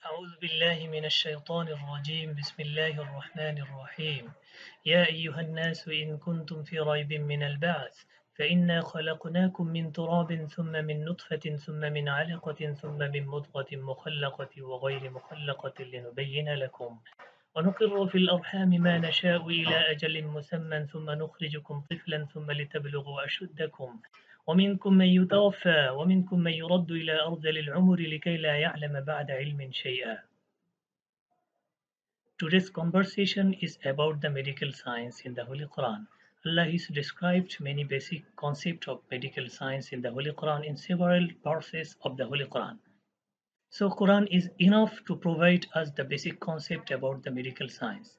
أعوذ بالله من الشيطان الرجيم بسم الله الرحمن الرحيم يا أيها الناس إن كنتم في ريب من البعث فإنا خلقناكم من تراب ثم من نطفة ثم من علقة ثم من مضغة مخلقة وغير مخلقة لنبين لكم ونقر في الأرحام ما نشاء إلى أجل مسمى ثم نخرجكم طفلا ثم لتبلغوا أشدكم ومنكم من يتوفى ومنكم من يرد إلى أرذل العمر لكي لا يعلم بعد علم شيئا. Today's conversation is about the medical science in the Holy Quran. Allah has described many basic concepts of medical science in the Holy Quran in several verses of the Holy Quran. So Quran is enough to provide us the basic concept about the medical science.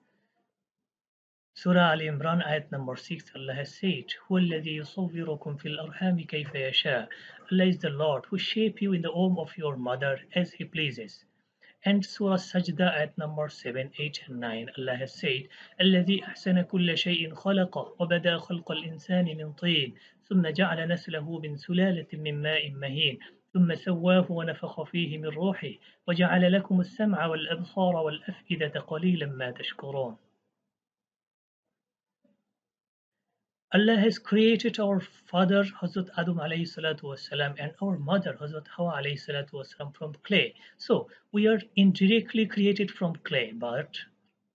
Surah Al Imran ayat number 6 Allah has said هو الذي يصوركم في الأرحام كيف يشاء. Allah is the Lord who shape you in the womb of your mother as he pleases. And Surah Sajda ayat number 7, 8 and 9 Allah has said الذي أحسن كل شيء خلقه وبدأ خلق الإنسان من طين ثم جعل نسله من سلالة من ماء مهين ثم سواه ونفخ فيه من روحه وجعل لكم السمع والأبصار والأفئدة قليلا ما تشكرون. Allah has created our father Hazrat Adam alayhi salatu wasalam and our mother Hazrat Hawa alayhi salatu wasalam from clay. So we are indirectly created from clay, but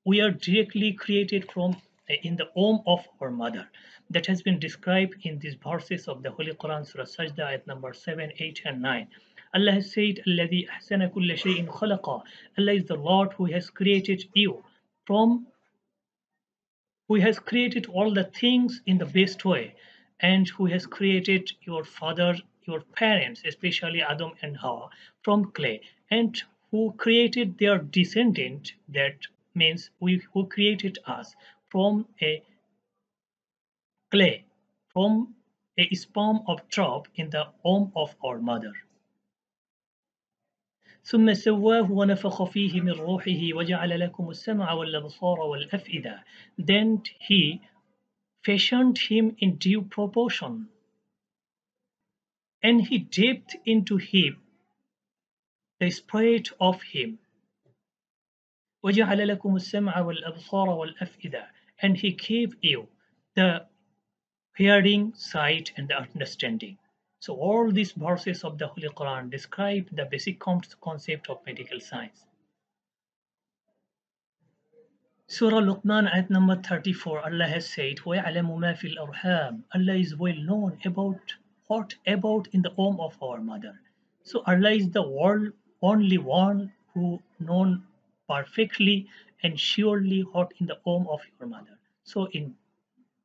we are directly created from in the womb of our mother. That has been described in these verses of the Holy Quran, Surah Sajda, ayat number 7, 8 and 9. Allah has said, الَّذِي أَحْسَنَ كُلَّ شَيْءٍ خَلَقًا. Allah is the Lord who has created you from who has created all the things in the best way and who has created your father, your parents, especially Adam and Hawa, from clay, and who created their descendant, that means who created us from a clay, from a sperm of drop in the womb of our mother. ثم سواه ونفخ فيه من روحه وجعل لكم السمع والأبصار والأفئدة. Then he fashioned him in due proportion, and he dipped into him the spirit of him. وَجَعَلَ لَكُمُ السَّمْعَ وَالْأَبْصَارَ وَالْأَفْئِدَةَ, and he gave you the hearing, sight, and the understanding. So all these verses of the Holy Quran describe the basic concept of medical science. Surah Luqman ayat number 34 Allah has said وَيَعْلَمُ مَا فِي الْأَرْحَامِ. Allah is well known about what about in the womb of our mother. So Allah is the only one who known perfectly and surely what in the womb of your mother. So in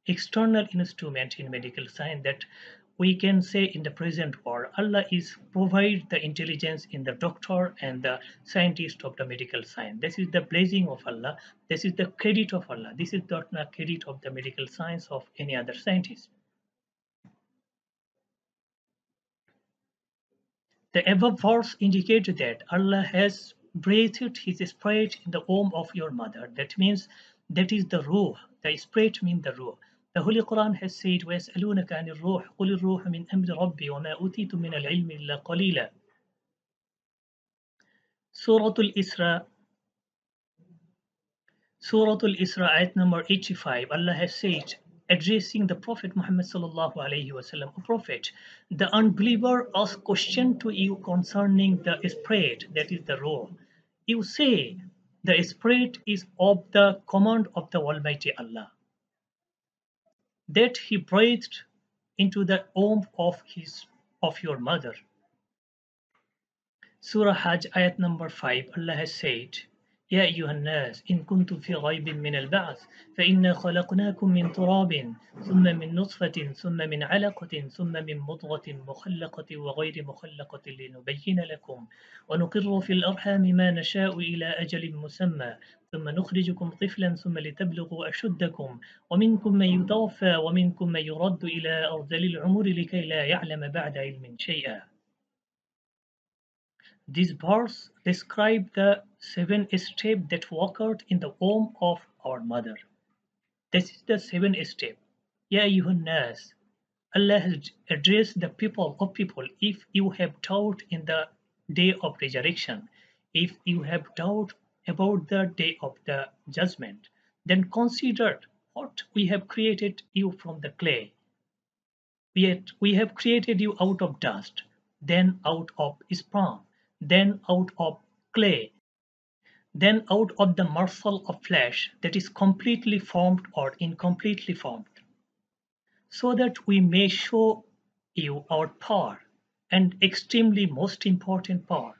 external instrument in medical science that we can say in the present world, Allah is provide the intelligence in the doctor and the scientist of the medical science. This is the blessing of Allah. This is the credit of Allah. This is not the credit of the medical science of any other scientist. The above verse indicates that Allah has breathed His spirit in the womb of your mother. That means that is the ruh. The spirit means the ruh. The Holy Quran has said, وَيَسْأَلُونَكَ عَنِ الرُّوحِ قُلِ الرُّوحُ مِنْ أَمْرِ رَبِّي وَمَا أُوتِيتُم مِنَ الْعِلْمِ إِلَّا قَلِيلًا. Surah Al-Isra, ayat number 85, Allah has said, addressing the Prophet Muhammad sallallahu alaihi wasallam, O Prophet, the unbeliever asks question to you concerning the spirit, that is the ruh. You say, the spirit is of the command of the Almighty Allah, that He breathed into the womb of your mother. Surah Hajj ayat number 5 Allah has said يا أيها الناس إن كنتم في ريب من البعث فإنا خلقناكم من تراب ثم من نطفة ثم من علقة ثم من مضغة مخلقة وغير مخلقة لنبين لكم ونقر في الأرحام ما نشاء إلى أجل مسمى ثم نخرجكم طفلا ثم لتبلغوا أشدكم ومنكم من يتوفى ومنكم من يرد إلى أرذل العمر لكي لا يعلم بعد علم شيئا. This verse describes the 7 steps that occurred in the womb of our mother. This is the 7 step. Ya ayyuhan nas, Allah has addressed the people of people. If you have doubt in the day of resurrection, if you have doubt about the day of the judgment, then consider what we have created you from the clay. Yet we have created you out of dust, then out of sperm, then out of clay, then out of the morsel of flesh that is completely formed or incompletely formed, so that we may show you our power, and extremely most important power.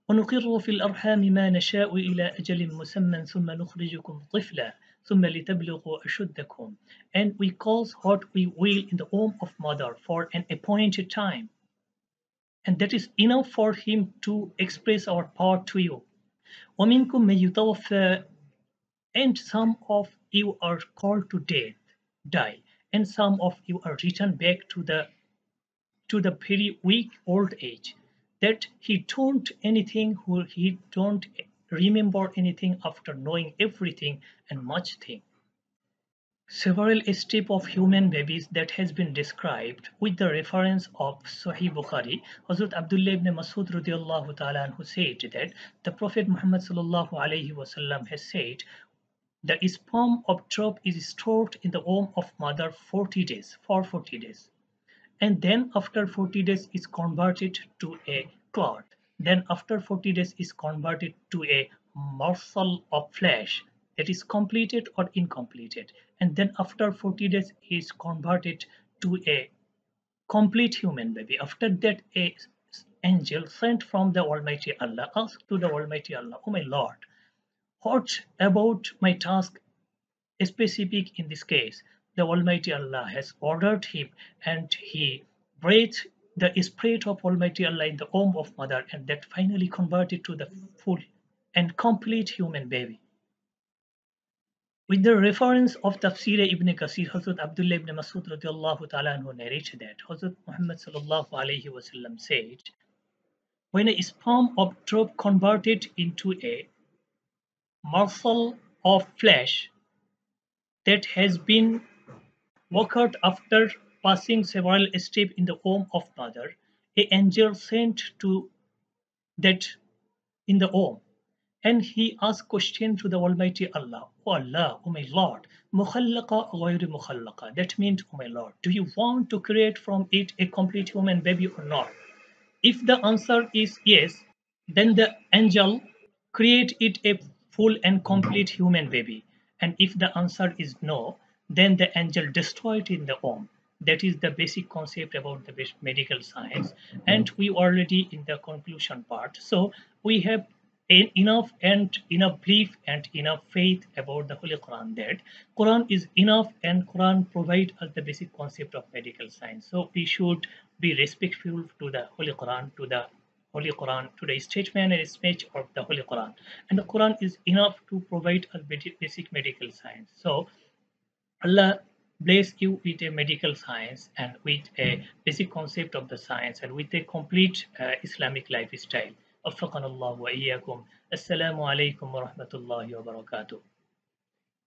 ونقر في الأرحام ما نشاء إلى أجل مسمى ثم نخرجكم طفلا ثم لتبلغوا أشدكم, and we cause what we will in the womb of mother for an appointed time, and that is enough for him to express our power to you. ومنكم من يتوفى, and some of you are called to death, die, and some of you are returned back to the very weak old age, that he don't anything, who he don't remember anything after knowing everything and much thing. Several steps of human babies that has been described with the reference of Sahih Bukhari. Hazrat Abdullah ibn Masud radiallahu ta'ala who said that the Prophet Muhammad sallallahu alayhi wasallam has said the sperm of drop is stored in the womb of mother 40 days, for 40 days, and then after 40 days is converted to a clot, then after 40 days is converted to a morsel of flesh that is completed or incompleted, and then after 40 days is converted to a complete human baby. After that, a angel sent from the Almighty Allah asked to the Almighty Allah, "Oh my Lord, what about my task specific in this case?" The Almighty Allah has ordered him, and he breathed the spirit of Almighty Allah in the womb of mother, and that finally converted to the full and complete human baby. With the reference of Tafsir ibn Kasir, Hazrat Abdullah ibn Masud radiallahu ta'ala who narrated that Hazrat Muhammad sallallahu alayhi wasallam said, when a sperm of drop converted into a morsel of flesh that has been worked after passing several steps in the womb of mother, a angel sent to that in the womb, and he asked question to the Almighty Allah, "Oh Allah, oh my Lord, mukhallaqa ghayri mukhallaqa." That means, "Oh my Lord, do you want to create from it a complete human baby or not?" If the answer is yes, then the angel create it a full and complete human baby. And if the answer is no, then the angel destroy it in the womb. That is the basic concept about the medical science. And we already in the conclusion part. So we have enough and enough belief and enough faith about the Holy Quran that Quran is enough, and Quran provide us the basic concept of medical science. So we should be respectful to the Holy Quran, to the statement and speech of the Holy Quran. And the Quran is enough to provide us basic medical science. So Allah bless you with a medical science and with a basic concept of the science and with a complete Islamic lifestyle. وفقنا الله وإياكم. السلام عليكم ورحمة الله وبركاته.